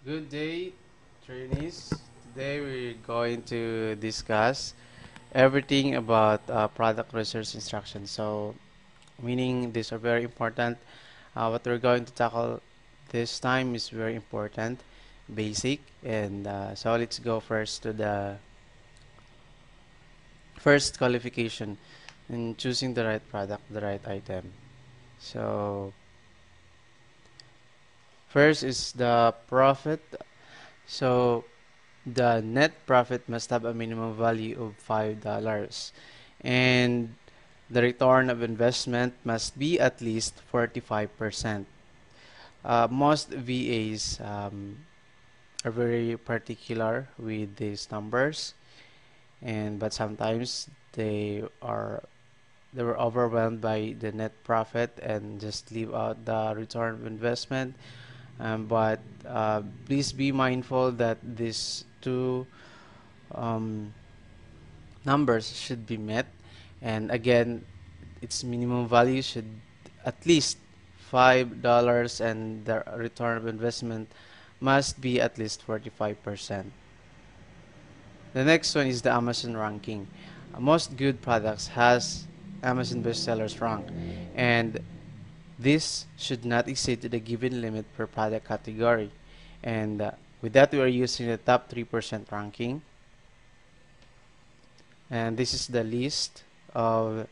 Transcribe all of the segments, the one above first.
Good day, trainees. Today we're going to discuss everything about product research instructions. Meaning these are very important. What we're going to tackle this time is very important, basic, and so let's go first to the first qualification in choosing the right product, the right item. So, first is the profit. So, the net profit must have a minimum value of $5 and the return of investment must be at least 45%. Most VAs are very particular with these numbers, and but sometimes they were overwhelmed by the net profit and just leave out the return of investment. But please be mindful that these two um, numbers should be met, and again its minimum value should at least $5 and the return of investment must be at least 45%. The next one is the Amazon ranking. Most good products has Amazon bestsellers rank, and this should not exceed the given limit per product category. And with that we are using the top 3% ranking, and this is the list of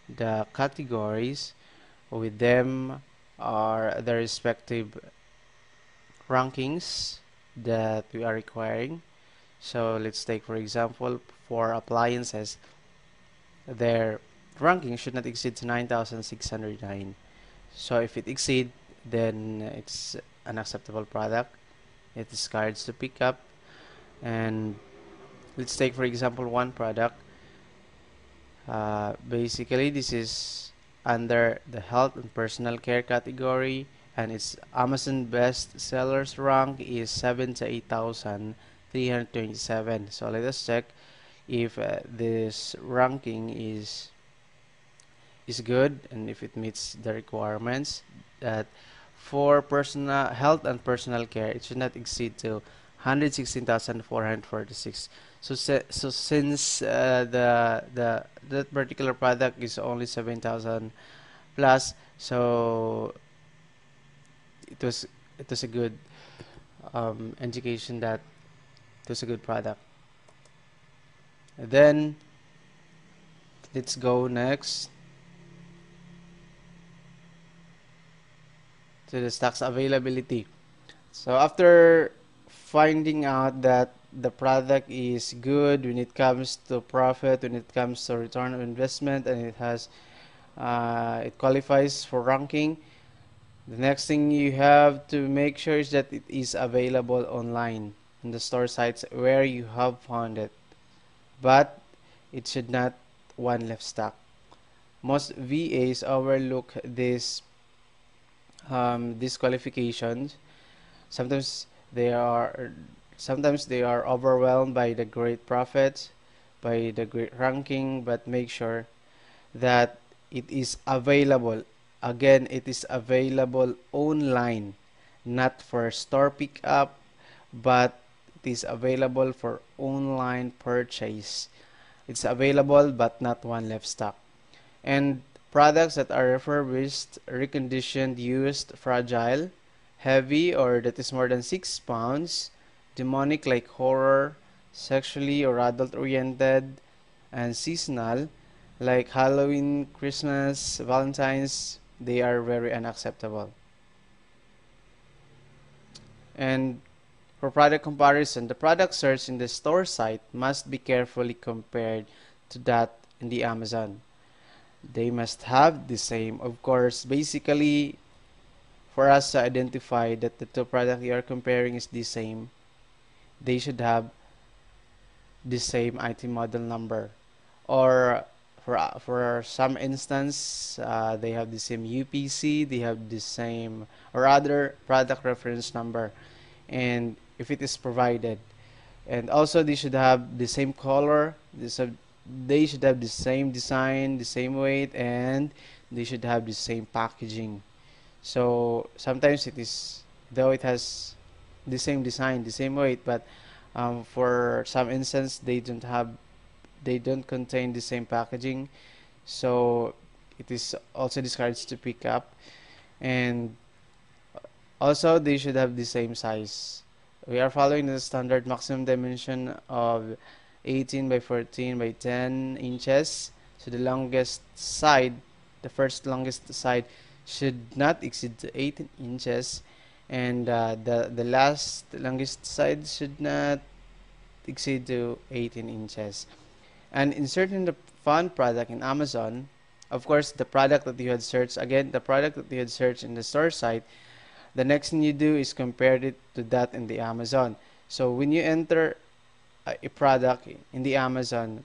the categories. With them are the respective rankings that we are requiring. So let's take for example for appliances, their ranking should not exceed 9,609. So if it exceeds, then it's an acceptable product. It is cards to pick up. And let's take for example one product. Basically this is under the health and personal care category, and its Amazon best sellers rank is 78,327. So let us check if this ranking is good and if it meets the requirements that for personal health and personal care it should not exceed to 116,446. So since the that particular product is only 7,000 plus, so it was it was a good indication that it was a good product. Then let's go next to the stocks availability. So after finding out that the product is good when it comes to profit, when it comes to return on investment, and it qualifies for ranking, the next thing you have to make sure is that it is available online in the store sites where you have found it, but it should not one left stock. Most VAs overlook these qualifications. Sometimes they are sometimes they are overwhelmed by the great profits, by the great ranking, but make sure that it is available. Again, it is available online, not for store pickup, but it is available for online purchase. It's available but not one left stock. And products that are refurbished, reconditioned, used, fragile, heavy or that is more than 6 pounds, demonic like horror, sexually or adult oriented, and seasonal like Halloween, Christmas, Valentine's, they are very unacceptable. And for product comparison, the product search in the store site must be carefully compared to that in the Amazon. They must have the same. Of course, basically, for us to identify that the two products you are comparing is the same, they should have the same item model number. Or for some instance, they have the same UPC, they have the same or other product reference number, and if it is provided, and also they should have the same color, they should have the same design, the same weight, and they should have the same packaging. So sometimes it is, though it has the same design, the same weight, but for some instance they don't contain the same packaging, so it is also discouraged to pick up. And also they should have the same size. We are following the standard maximum dimension of 18 by 14 by 10 inches. So the longest side, the first longest side, should not exceed to 18 inches, and the last longest side should not exceed to 18 inches. And inserting the font product in Amazon, of course, the product that you had searched, again, the product that you had searched in the store site, the next thing you do is compare it to that in the Amazon. So when you enter a product in the Amazon,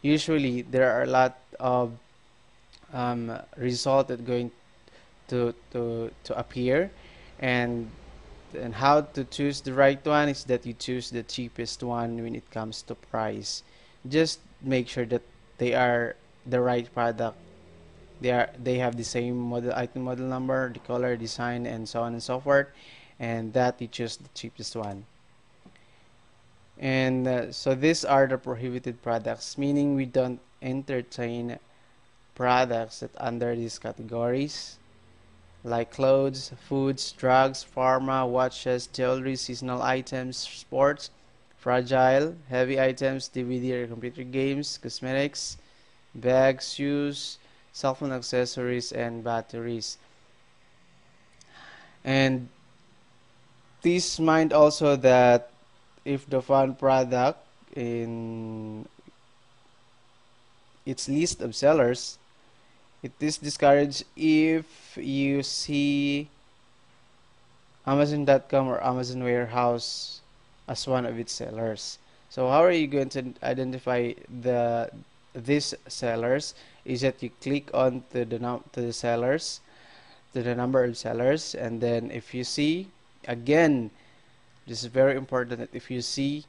usually there are a lot of result that going to appear, and how to choose the right one is that you choose the cheapest one when it comes to price. Just make sure that they are the right product. They have the same model, item model number, the color, design, and so on and so forth, and that you choose the cheapest one. And so these are the prohibited products, meaning we don't entertain products that under these categories, like clothes, foods, drugs, pharma, watches, jewelry, seasonal items, sports, fragile, heavy items, DVD or computer games, cosmetics, bags, shoes, cell phone accessories, and batteries. And please mind also that if the fund product in its list of sellers, it is discouraged if you see Amazon.com or Amazon Warehouse as one of its sellers. So how are you going to identify these sellers? Is that you click on to the sellers, to the number of sellers, and then if you see, again, this is very important, that if you see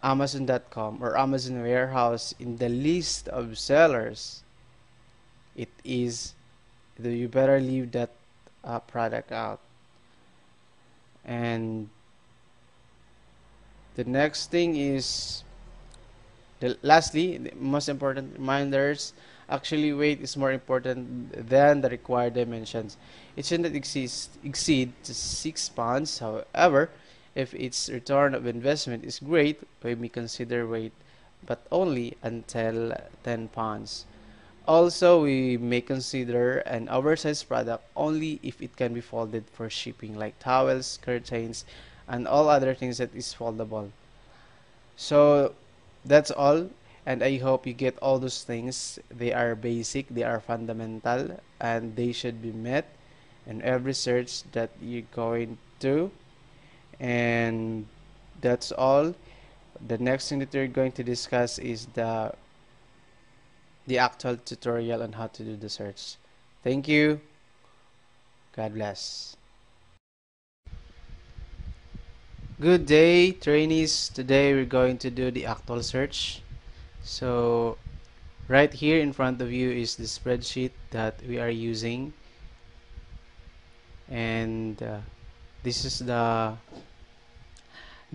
Amazon.com or Amazon Warehouse in the list of sellers, it is, you better leave that product out. And the next thing is, lastly, the most important reminders. Actually, weight is more important than the required dimensions. It should not exceed 6 pounds. However, if its return of investment is great, we may consider weight, but only until 10 pounds. Also, we may consider an oversized product only if it can be folded for shipping, like towels, curtains, and all other things that is foldable. So that's all, and I hope you get all those things. They are basic, they are fundamental, and they should be met in every search that you're going to. And that's all. The next thing that we're going to discuss is the actual tutorial on how to do the search. Thank you. God bless. Good day, trainees. Today we're going to do the actual search. So right here in front of you is the spreadsheet that we are using, and this is the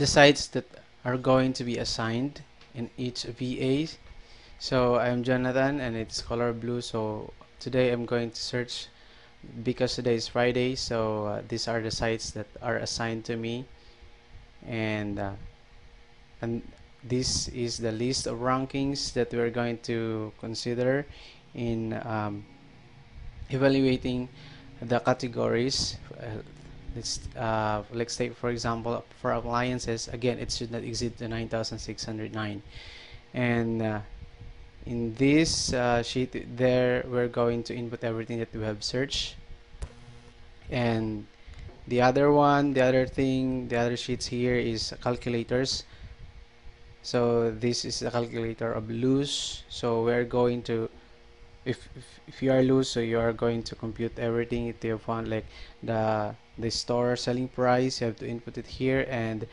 sites that are going to be assigned in each VA. So I'm Jonathan and it's color blue. So today I'm going to search, because today is Friday, so these are the sites that are assigned to me, and this is the list of rankings that we're going to consider in evaluating the categories. Let's take for example for appliances. Again, it should not exceed the 9,609, and in this sheet there we're going to input everything that we have searched. And the other sheets here is calculators. So this is a calculator of loose. So we're going to, if you are loose, so you are going to compute everything that you found, like the store selling price, you have to input it here, and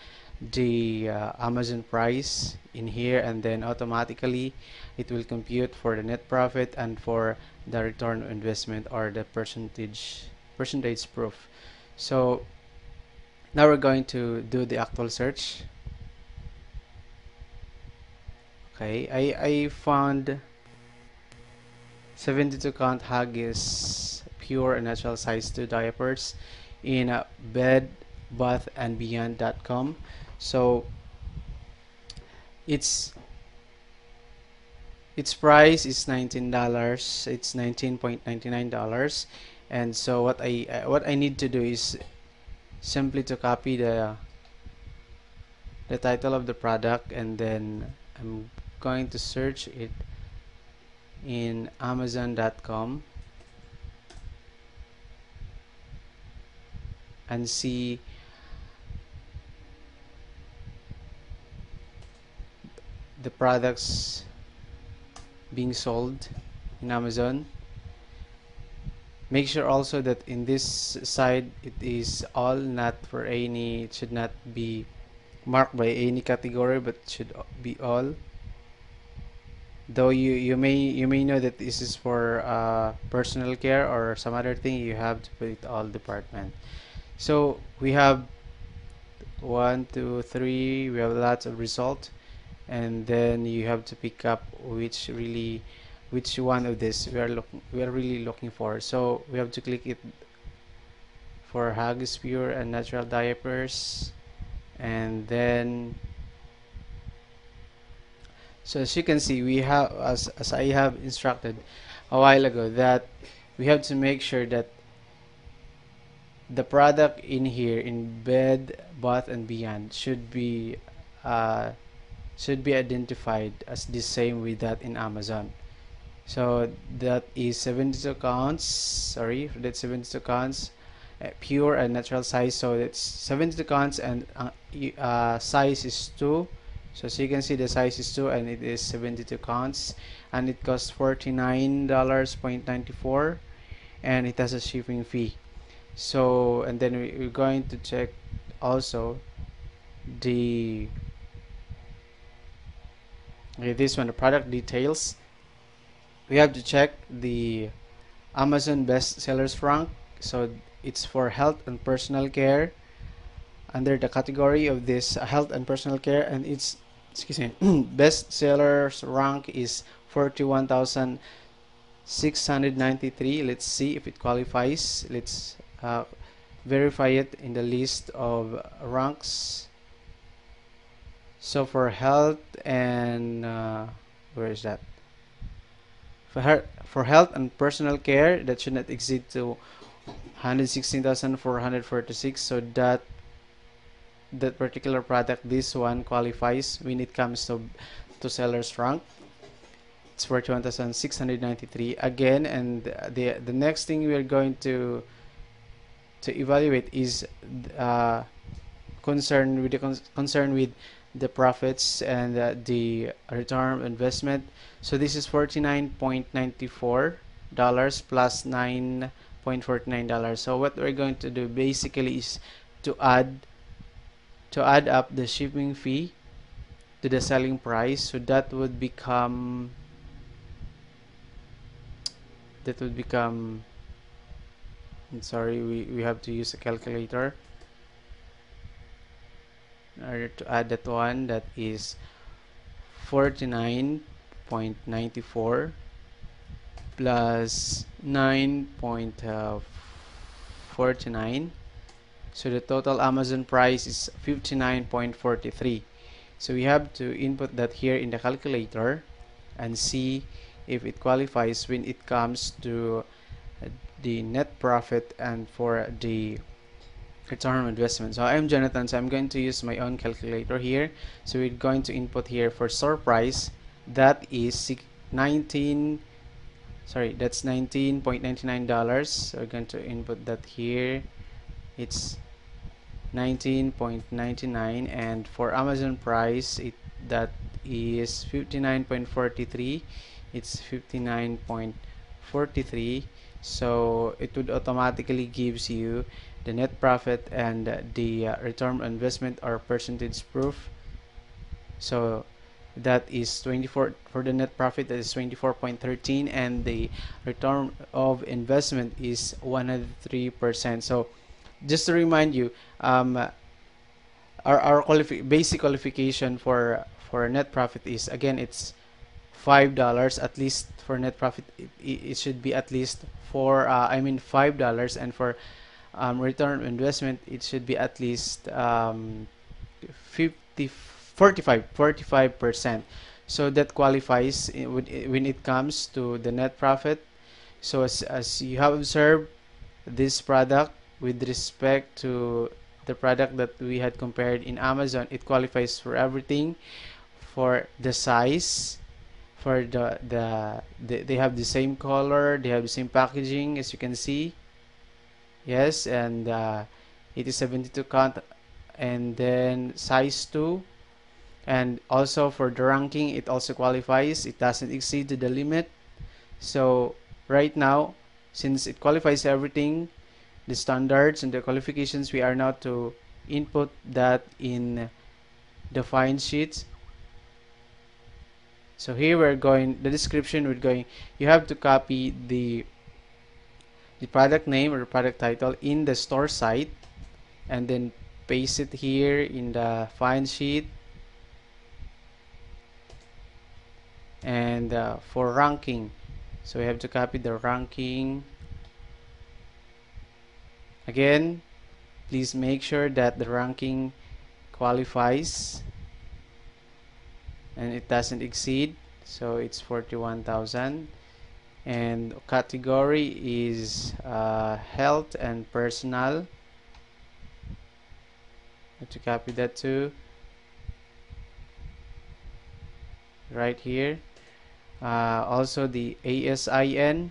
the Amazon price in here, and then automatically it will compute for the net profit and for the return on investment, or the percentage proof. So Now we're going to do the actual search. Okay, I found 72 count Huggies pure and natural size 2 diapers in bed bath and beyond.com. So its its price is $19. It's $19.99. And so what I need to do is simply to copy the title of the product, and then I'm going to search it in amazon.com and see the products being sold in Amazon. Make sure also that in this side it is all, not for any, it should not be marked by any category, but should be all. Though you may know that this is for personal care or some other thing, you have to put it all department. So we have 1, 2, 3. We have lots of result, and then you have to pick up which one of this we are really looking for. So we have to click it for Huggies Pure and Natural Diapers, and then so as you can see, we have, as I have instructed a while ago, that we have to make sure that the product in here in bed bath and beyond uh, should be identified as the same with that in Amazon. So that is 72 counts, sorry, that's 72 counts, pure and natural size. So that's 72 counts, and size is 2. So you can see the size is 2 and it is 72 counts, and it costs $49.94, and it has a shipping fee. So, and then we're going to check also the this one, the product details. We have to check the Amazon best sellers rank. So it's for health and personal care, under the category of this health and personal care, and it's, excuse me, best sellers rank is 41,693. Let's see if it qualifies. Let's verify it in the list of ranks. So for health and where is that? For health and personal care, that should not exceed to 116,446. So that particular product, this one qualifies when it comes to seller's rank. It's 41,693 again. And the next thing we are going to evaluate is concern with the profits and the return on investment. So this is $49.94 plus $9.49. So what we're going to do basically is to add up the shipping fee to the selling price. So that would become I'm sorry, we have to use a calculator in order to add that one. That is 49.94 plus 9.49. So the total Amazon price is 59.43. So we have to input that here in the calculator and see if it qualifies when it comes to the net profit and for the return on investment. So I'm Jonathan, so I'm going to use my own calculator here. So we're going to input here for store price, that is that's $19.99. So we're going to input that here. It's $19.99, and for Amazon price, that is 59.43. It's 59.43. So it would automatically gives you the net profit and the return on investment or percentage proof. So that is 24 for the net profit, that is 24.13, and the return of investment is 103%. So just to remind you, our basic qualification for net profit is, again, it's $5 at least. For net profit, it should be at least $5, and for return on investment, it should be at least 50 45%. So that qualifies when it comes to the net profit. So as you have observed, this product, with respect to the product that we had compared in Amazon, it qualifies for everything. For the size, for they have the same color, they have the same packaging, as you can see. Yes, and it is 72 count, and then size 2. And also for the ranking, it also qualifies, it doesn't exceed to the limit. So right now, since it qualifies everything, the standards and the qualifications, we are now to input that in the find sheets. So here we're going, the description, we're going, you have to copy the product name or product title in the store site, and then paste it here in the find sheet. And for ranking, so we have to copy the ranking. Again, please make sure that the ranking qualifies and it doesn't exceed, so it's 41,000. And category is health and personal. Have to copy that too, right here. Also the ASIN,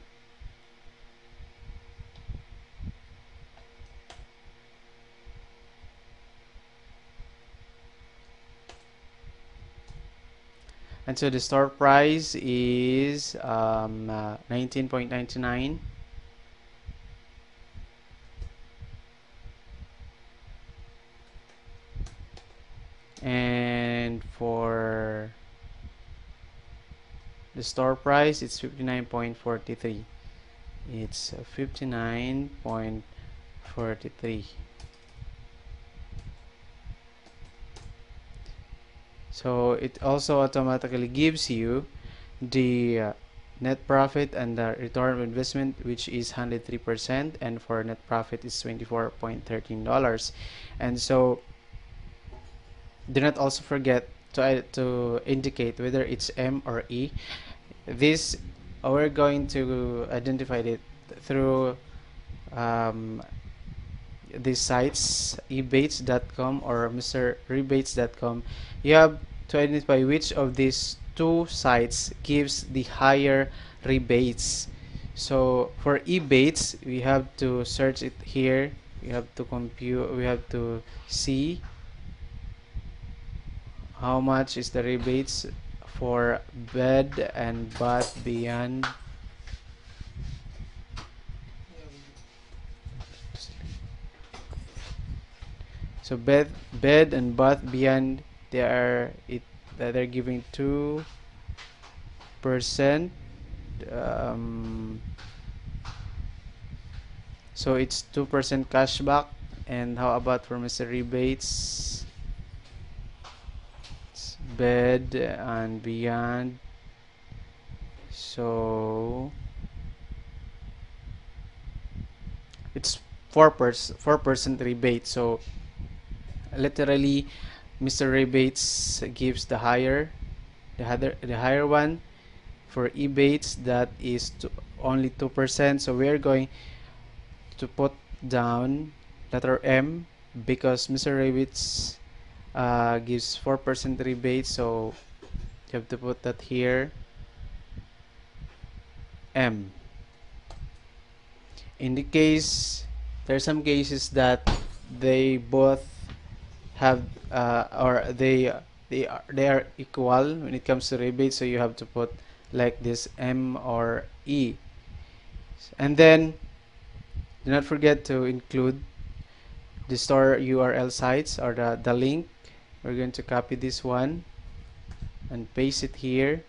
and so the store price is 19.99. And for the store price, it's 59.43. It's 59.43. So it also automatically gives you the net profit and the return on investment, which is 103%, and for net profit is $24.13. And so do not also forget to indicate whether it's M or E. This we're going to identify it through these sites, ebates.com or mrrebates.com. You have to identify which of these two sites gives the higher rebates. So for ebates, we have to search it here. We have to compute, we have to see how much is the rebates for Bed and Bath Beyond. So bed and Bath Beyond, they're giving 2%. So it's 2% cashback. And how about for Mr. Rebates? It's Bed and Beyond. So it's 4% rebate. So literally, Mr. Rebates gives the higher one. For Ebates, that is only 2%. So we're going to put down letter M because Mr. Rebates gives 4% rebate. So you have to put that here, M. In the case, there are some cases that they both have or they are equal when it comes to rebate, so you have to put like this, M or E. And then do not forget to include the store URL sites or the link. We're going to copy this one and paste it here.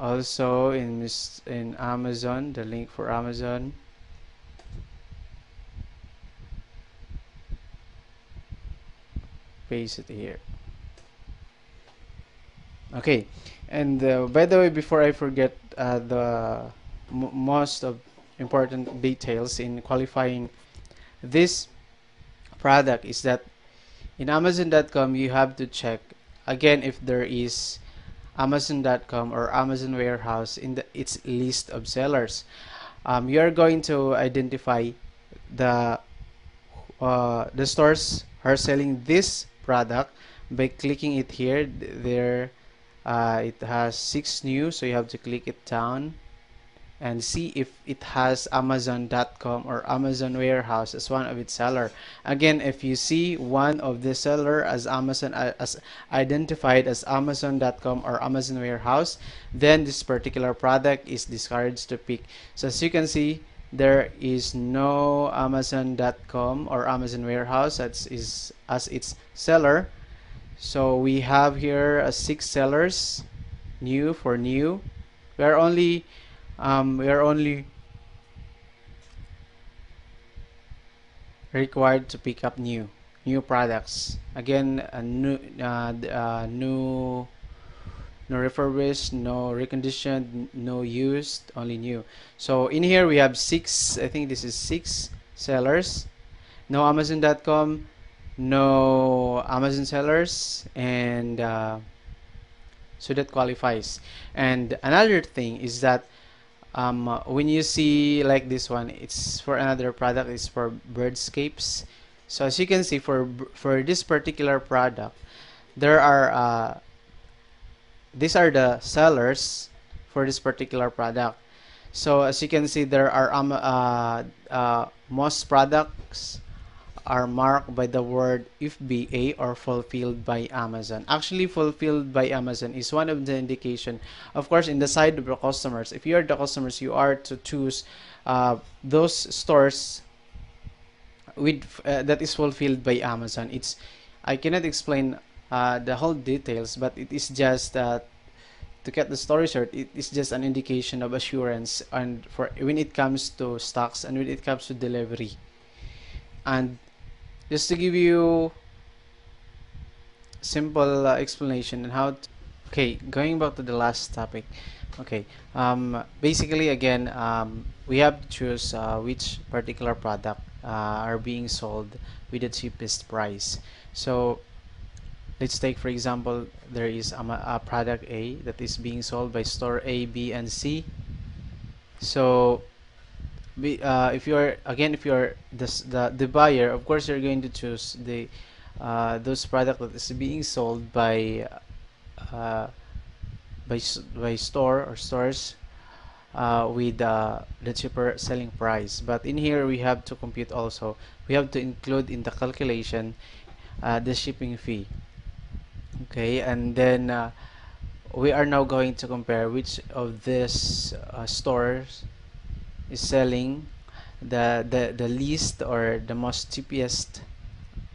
Also in Amazon, the link for Amazon. Paste it here. Okay, and by the way, before I forget, the most of important details in qualifying this product is that in Amazon.com you have to check again if there is Amazon.com or Amazon warehouse in its list of sellers. You are going to identify the stores are selling this product by clicking it here. There it has 6 new, so you have to click it down and see if it has Amazon.com or Amazon warehouse as one of its seller. Again, if you see one of the seller as Amazon as identified as Amazon.com or Amazon warehouse, then this particular product is discouraged to pick. So as you can see, there is no Amazon.com or Amazon warehouse as its seller. So we have here 6 sellers new for new. We are only required to pick up new products. Again, new, no refurbished, no reconditioned, no used, only new. So in here we have 6, I think this is 6 sellers. No Amazon.com, no Amazon sellers, and so that qualifies. And another thing is that when you see like this one, it's for another product, it's for birdscapes. So as you can see, for this particular product, there are these are the sellers for this particular product. So as you can see, there are most products are marked by the word FBA or fulfilled by Amazon. Actually, fulfilled by Amazon is one of the indication. Of course, in the side of the customers, if you are the customers, you are to choose those stores with that is fulfilled by Amazon. I cannot explain the whole details, but it is just to get the story short, it is just an indication of assurance and for when it comes to stocks and when it comes to delivery. And just to give you simple explanation on how okay, going back to the last topic. Okay, basically again, we have to choose which particular product are being sold with the cheapest price. So let's take for example, there is a product A that is being sold by store A, B, and C. So if you're the buyer, of course you're going to choose the those product that is being sold by store or stores with the cheaper selling price. But in here we have to compute also, we have to include in the calculation the shipping fee. Okay, and then we are now going to compare which of these stores is selling the least or the most cheapest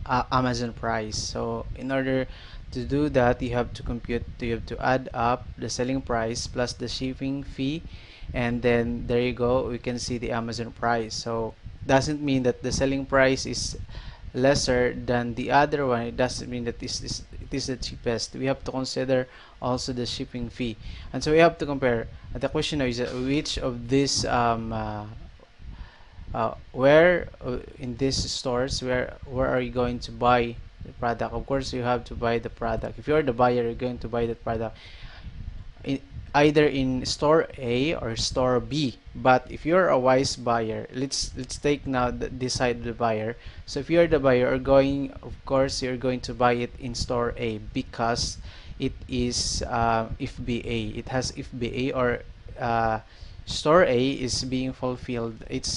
Amazon price. So in order to do that, you have to add up the selling price plus the shipping fee, and then there you go, we can see the Amazon price. So doesn't mean that the selling price is lesser than the other one. It doesn't mean that it is the cheapest. We have to consider also the shipping fee, and so we have to compare. The question is which of these where in these stores where are you going to buy the product. Of course you have to buy the product. If you're the buyer, you're going to buy the product either in store A or store B. But if you're a wise buyer, let's take now this side of the buyer. So if you're the buyer, of course you're going to buy it in store A because it is FBA. It has FBA, or store A is being fulfilled. It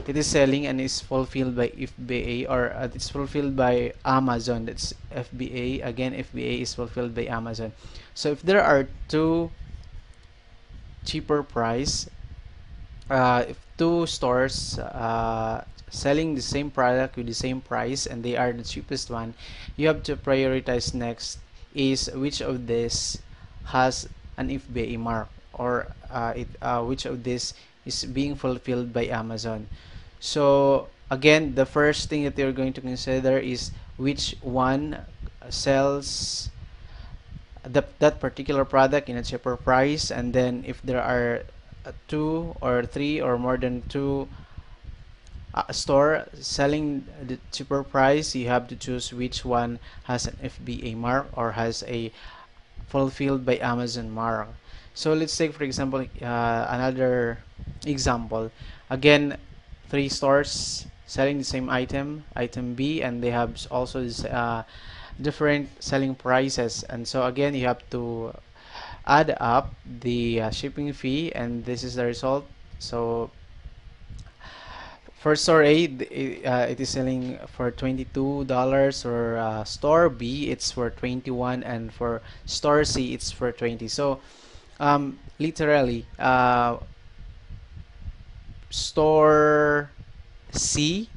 is selling and is fulfilled by FBA, or it's fulfilled by Amazon. That's FBA. Again, FBA is fulfilled by Amazon. So if there are two cheaper price, if two stores selling the same product with the same price and they are the cheapest one, you have to prioritize next is which of these has an FBA mark, or which of this is being fulfilled by Amazon. So again, the first thing that you're going to consider is which one sells that particular product in a cheaper price, and then if there are two or three or more than two store selling the cheaper price, you have to choose which one has an FBA mark or has a fulfilled by Amazon mark. So let's take for example another example. Again, three stores selling the same item, item B, and they have also this, different selling prices. And so again, you have to add up the shipping fee, and this is the result. So for store A, it is selling for $22, or store B, it's for 21, and for store C, it's for 20. So literally, store C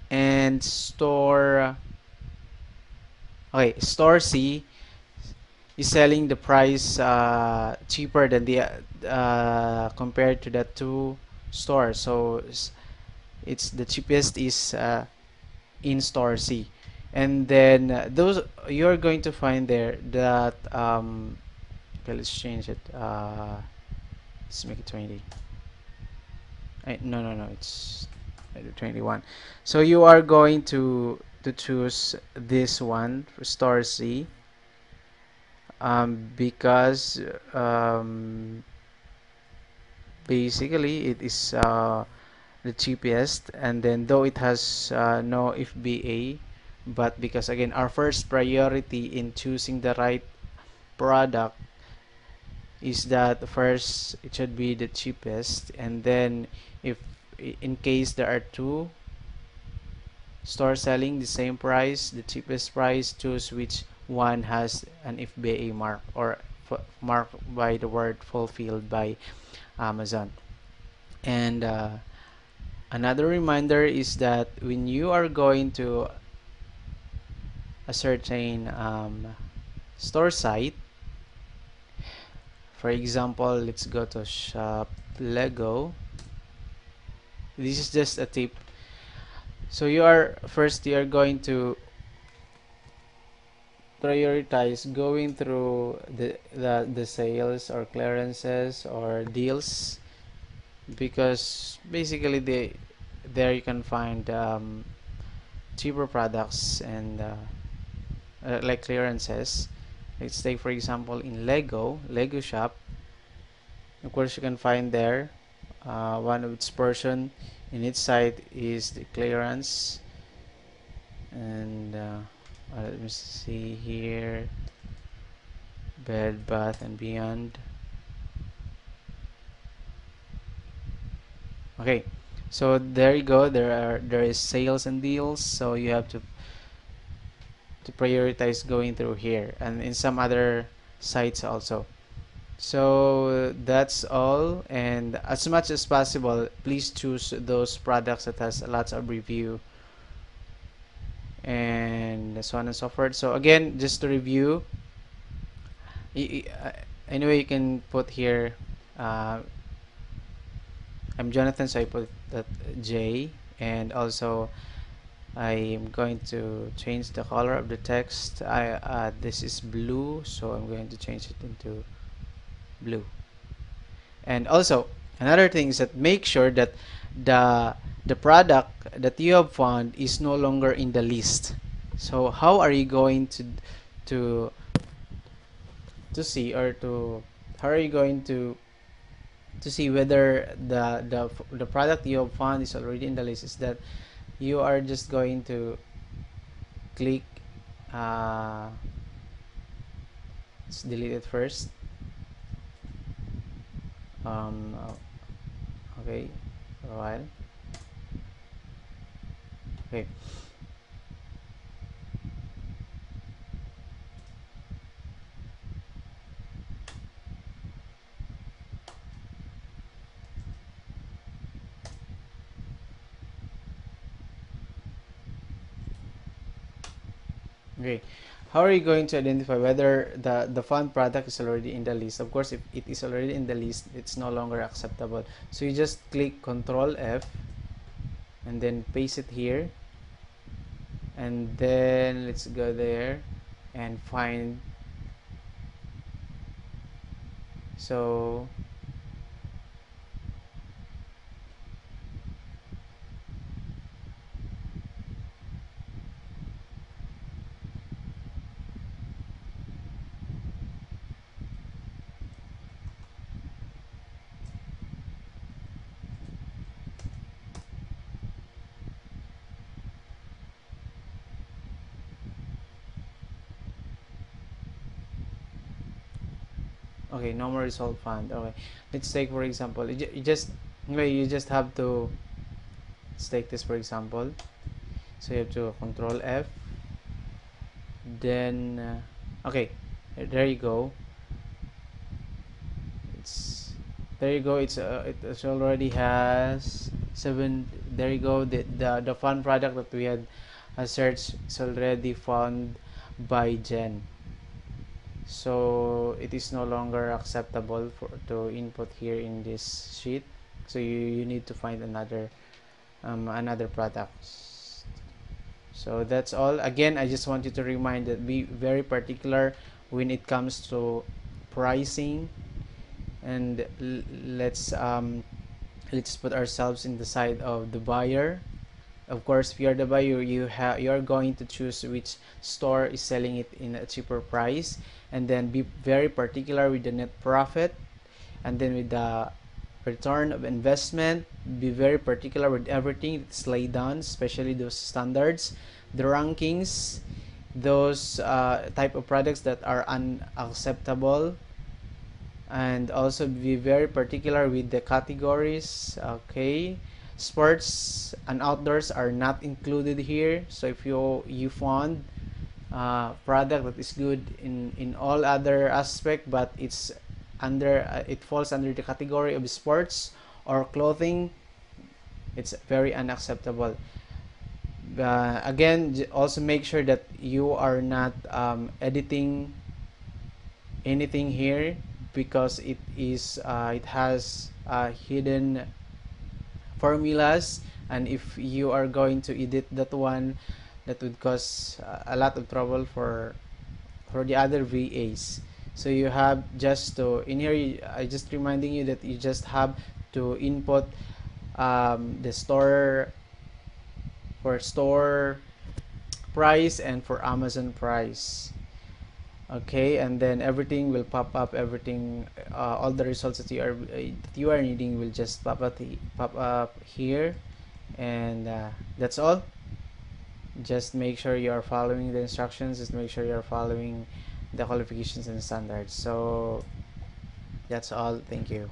and store C is selling the price cheaper than the compared to the two stores. So it's the cheapest is in store C, and then those you're going to find there that okay, let's change it. Let's make it 20. No, it's 21. So you are going to choose this one for store C, because basically it is the cheapest, and then though it has no FBA, but because again our first priority in choosing the right product is that first it should be the cheapest, and then if in case there are two stores selling the same price, the cheapest price, choose which one has an FBA mark, or marked by the word fulfilled by Amazon. And another reminder is that when you are going to a certain store site, for example, let's go to shop Lego. This is just a tip. So you are going to prioritize going through the sales or clearances or deals, because basically there you can find cheaper products, and like clearances. Let's take for example in Lego shop. Of course, you can find there one of its portion in its site is the clearance, and let me see here, Bed Bath and Beyond. Okay, so there you go, there is sales and deals, so you have to prioritize going through here, and in some other sites also. So that's all, and as much as possible, please choose those products that has lots of review, and so on and so forth. So again, just to review, anyway, you can put here, uh, I'm Jonathan, so I put that J, and also I'm going to change the color of the text. This is blue, so I'm going to change it into blue. And also another thing is that make sure that the the product that you have found is no longer in the list. So how are you going to to see, or to how are you going to see whether the product you have found is already in the list? Is that you are just going to click, uh, let's delete it first. um, okay, for a while. Okay, okay. How are you going to identify whether the fund product is already in the list? Of course, if it is already in the list, it's no longer acceptable. So you just click Control F and then paste it here, and then let's go there and find. So okay, no more result fund. Okay, let's take for example, you just okay, you just have to, let's take this for example. So you have to Control F, then okay, there you go. It's there you go. It already has 7. There you go. The fun product that we had searched is already found by Jen. So it is no longer acceptable for to input here in this sheet. So you need to find another product. So that's all. Again, I just want you to remind that be very particular when it comes to pricing, and let's put ourselves in the side of the buyer. Of course, if you're the buyer, you're going to choose which store is selling it in a cheaper price, and then be very particular with the net profit, and then with the return of investment. Be very particular with everything that's laid down, especially those standards, the rankings, those type of products that are unacceptable, and also be very particular with the categories. Okay, sports and outdoors are not included here. So if you found product that is good in all other aspect, but it's under it falls under the category of sports or clothing, it's very unacceptable. Again, also make sure that you are not editing anything here, because it has hidden formulas, and if you are going to edit that one, that would cause a lot of trouble for the other VAs. So you have just to in here, I just reminding you that you just have to input the store for store price and for Amazon price. Okay, and then everything will pop up. Everything, all the results that you are needing will just pop up here, and that's all. Just make sure you are following the instructions. Just make sure you are following the qualifications and standards. So that's all. Thank you.